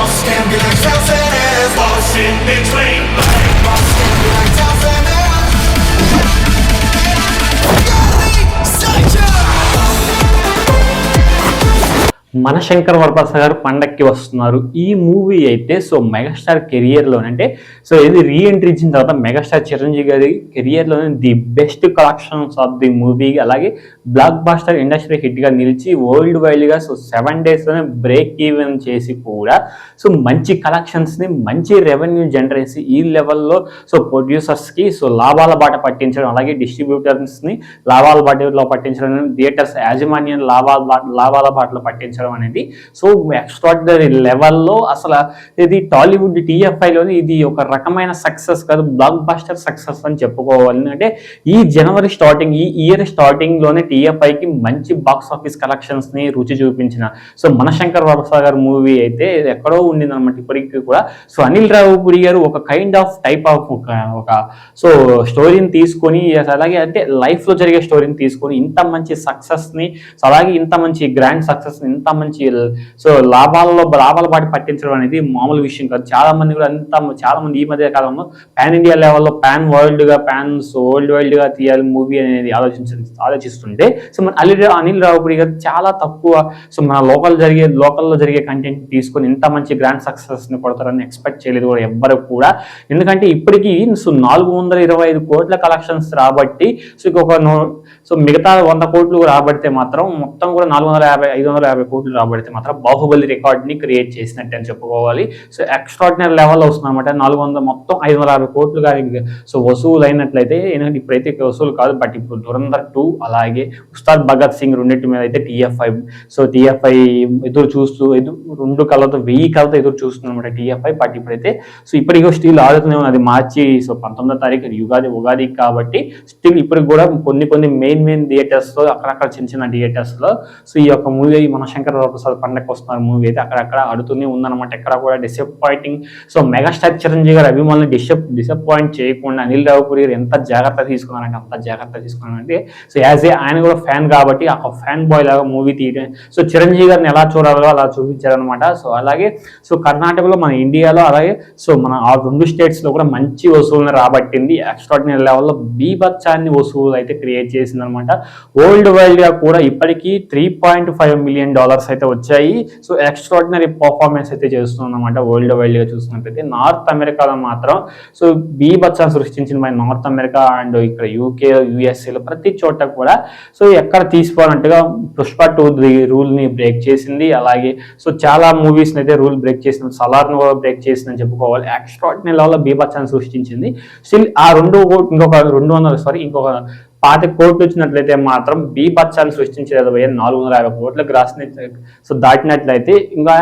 Boss can be like Chelsea, boss in between. Boss can be like Chelsea. Manashankar Varaprasad గారు పండక్కి వస్తున్నారు. ఈ movie అయితే సో మెగాస్టార్ కెరియర్లోనే అంటే సో ఇది రీఎంట్రీ ఇచ్చిన తర్వాత మెగాస్టార్ చిరంజీవి గారి కెరియర్లోనే the best collections of the movie, అలాగే బ్లాక్ బాస్టర్ ఇండస్ట్రీ హిట్గా నిలిచి వరల్డ్ వైడ్గా సో 7 డేస్లోనే బ్రేక్ ఈవెన్ చేసి కూడా సో మంచి కలెక్షన్స్ని మంచి రెవెన్యూ జనరేట్ చేసి ఈ లెవెల్లో సో ప్రొడ్యూసర్స్కి సో లాభాల బాట పట్టించడం, అలాగే డిస్ట్రిబ్యూటర్స్ని లాభాల బాటలో పట్టించడం, థియేటర్స్ యాజమాన్యం లాభాల బాటలో పట్టించడం అనేది సో ఎక్స్ట్రాడినరీ లెవెల్లో అసలు ఇది టాలీవుడ్ టీఎఫ్ఐలోని ఇది ఒక రకమైన సక్సెస్ కాదు, బ్లాక్ బాస్టర్ సక్సెస్ అని చెప్పుకోవాలి. అంటే ఈ జనవరి స్టార్టింగ్, ఈ ఇయర్ స్టార్టింగ్ లోనే టీఎఫ్ఐకి మంచి బాక్స్ ఆఫీస్ కలెక్షన్స్ ని రుచి చూపించిన సో మనశంకర్ వరప్రసాద్ గారు మూవీ అయితే ఎక్కడో ఉండింది అనమాట ఇప్పటికీ కూడా. సో అనిల్ రావుపురి గారు ఒక కైండ్ ఆఫ్ టైప్ ఆఫ్ ఒక సో స్టోరీని తీసుకొని, అలాగే అంటే లైఫ్ లో జరిగే స్టోరీని తీసుకొని ఇంత మంచి సక్సెస్ ని, అలాగే ఇంత మంచి గ్రాండ్ సక్సెస్ ని, ఇంత మంచి సో లాభాల బాటి పట్టించడం అనేది మామూలు విషయం కాదు. చాలా మంది కూడా చాలా మంది ఈ మధ్య కాలంలో పాన్ ఇండియా లెవెల్లో పాన్ వరల్డ్ గా వరల్డ్ వైడ్ గా తీయాలి మూవీ అనేది ఆలోచిస్తుంటే సో మన అనిల్ రావుపురి గారు చాలా తక్కువ సో మన లోకల్లో జరిగే కంటెంట్ తీసుకొని ఇంత మంచి గ్రాండ్ సక్సెస్ ని కొడతారని ఎక్స్పెక్ట్ చేయలేదు కూడా ఎవ్వరు కూడా. ఎందుకంటే ఇప్పటికీ సో 425 కోట్ల కలెక్షన్స్ రాబట్టి సో మిగతా 100 కోట్లు రాబడితే మాత్రం మొత్తం కూడా 550 కోట్లు రాబడితే మాత్రం బాహుబలి రికార్డ్ ని క్రియేట్ చేసినట్టు అని చెప్పుకోవాలి. సో ఎక్స్ట్రాడినరీ లెవెల్ వస్తుంది అనమాట. 400 మొత్తం 550 కోట్లు కానీ సో వసూలు అయినట్లయితే, ఎందుకంటే ఇప్పుడైతే వసూలు కాదు, బట్ ఇప్పుడు దురంధర్ 2 అలాగే ఉస్తాద్ భగత్ సింగ్ రెండింటి మీద అయితే టీఎఫ్ఐ రెండు కళ్ళతో 1000 కళ్ళతో ఎదురు చూస్తుంది అనమాట టీఎఫ్ఐ. బట్ ఇప్పుడైతే సో ఇప్పటికీ స్టిల్ ఆడుతూనే ఉంది. అది మార్చి సో 19వ తారీఖు ఉగాది కాబట్టి స్టిల్ ఇప్పటికి కూడా కొన్ని మెయిన్ థియేటర్స్ లో, అక్కడక్కడ చిన్న థియేటర్స్ లో సో ఈ యొక్క మూవీ మనశంకర్ వరప్రసాద్ పండగకి వస్తున్నారు మూవీ అయితే అక్కడక్కడ ఆడుతూనే ఉందన్నమాట. ఎక్కడ కూడా డిసప్పాయింటింగ్ సో మెగాస్టార్ చిరంజీవి గారు అభిమానులు డిసప్పాయింట్ చేయకుండా అనిల్ రావుపురి గారు ఎంత జాగ్రత్త తీసుకున్నారంటే సో ఆయన కూడా ఫ్యాన్ కాబట్టి ఆ ఫ్యాన్ బాయ్ లాగా మూవీ తీయడం, సో చిరంజీవి గారిని ఎలా చూడాలో అలా చూపించారనమాట. సో అలాగే సో కర్ణాటకలో, మన ఇండియాలో, అలాగే సో మన ఆ 2 స్టేట్స్ లో కూడా మంచి వసూలుని రాబట్టింది. ఎక్స్ట్రాడినరీ లెవెల్లో బీభత్సాన్ని వసూలు అయితే క్రియేట్ చేసింది అనమాట. వరల్డ్ వైడ్ గా కూడా ఇప్పటికీ $3.5 మిలియన్ అయితే వచ్చాయి. సో ఎక్స్ట్రాడినరీ పర్ఫార్మెన్స్ అయితే చేస్తుంది అనమాట. వరల్డ్ వైడ్ గా చూసినట్లయితే నార్త్ అమెరికాలో మాత్రం సో బీభత్సాన్ని సృష్టించింది మన నార్త్ అమెరికా అండ్ ఇక్కడ యూకే, యుఎస్ఏలో ప్రతి చోట కూడా సో ఎక్కడ తీసుకోవాలంటగా పుష్ప 2 రూల్ ని బ్రేక్ చేసింది. అలాగే సో చాలా మూవీస్ అయితే రూల్ బ్రేక్ చేసింది, సలార్ ను కూడా బ్రేక్ చేసిందని చెప్పుకోవాలి. ఎక్స్ట్రాడినరీ లెవెల్లో బీభత్సాన్ని సృష్టించింది. స్టిల్ ఆ ఇంకొక 25 కోట్లు వచ్చినట్లయితే మాత్రం బీభత్సాన్ని సృష్టించేది 450 కోట్లకు సో దాటినట్లయితే ఇంకా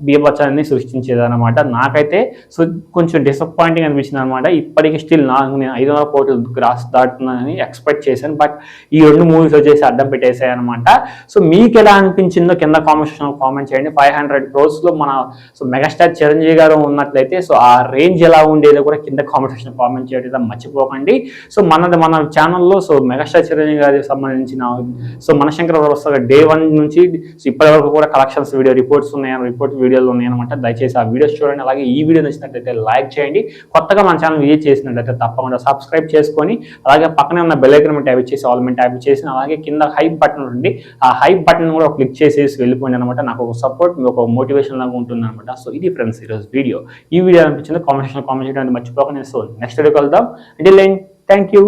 బీభత్సాన్ని సృష్టించేది అనమాట. నాకైతే సో కొంచెం డిసప్పాయింటింగ్ అనిపించింది అనమాట. ఇప్పటికీ స్టిల్ నేను 500 కోట్లు గ్రాస్ దాటుతుందని ఎక్స్పెక్ట్ చేశాను, బట్ ఈ 2 మూవీస్ వచ్చేసి అడ్డం పెట్టేసాయి అనమాట. సో మీకు ఎలా అనిపించిందో కింద కామెంట్ చేయండి. 500 crores లో మన సో మెగాస్టార్ చిరంజీవి గారు ఉన్నట్లయితే సో ఆ రేంజ్ ఎలా ఉండేదో కూడా కింద కామెంట్ చేయడం మర్చిపోకండి. సో మన ఛానల్లో సో మెగాస్టార్ చిరంజీవి గారికి సంబంధించిన సో మనశంకర్ వరప్రసాద్ డే 1 నుంచి ఇప్పటి వరకు కూడా కలెక్షన్స్ రిపోర్ట్ వీడియోలు ఉన్నాయన్నమాట. దయచేసి ఆ వీడియోస్ చూడండి. అలాగే ఈ వీడియో నచ్చినట్లయితే లైక్ చేయండి. కొత్తగా మన ఛానల్ విజిట్ చేసినట్లయితే తప్పకుండా సబ్స్క్రైబ్ చేసుకొని, అలాగే పక్కనే ఉన్న బెల్ ఐకాన్ ట్యాప్ చేసి ఆల్ మీద ట్యాప్ చేసి, అలాగే కింద హైప్ బటన్ ఉంది, ఆ హైప్ బటన్ కూడా క్లిక్ చేసేసి వెళ్ళిపోయింది అనమాట. నాకు ఒక సపోర్ట్, ఒక మోటివేషన్ లాగా ఉంటుంది అనమాట. సో ఇది ఫ్రెండ్స్ ఈరోజు వీడియో. ఈ వీడియో అనిపించింది కామెంట్ చేయడానికి మర్చిపోకండి. సో నెక్స్ట్ వీడియో కలుద్దాం. అంటే థ్యాంక్ యూ.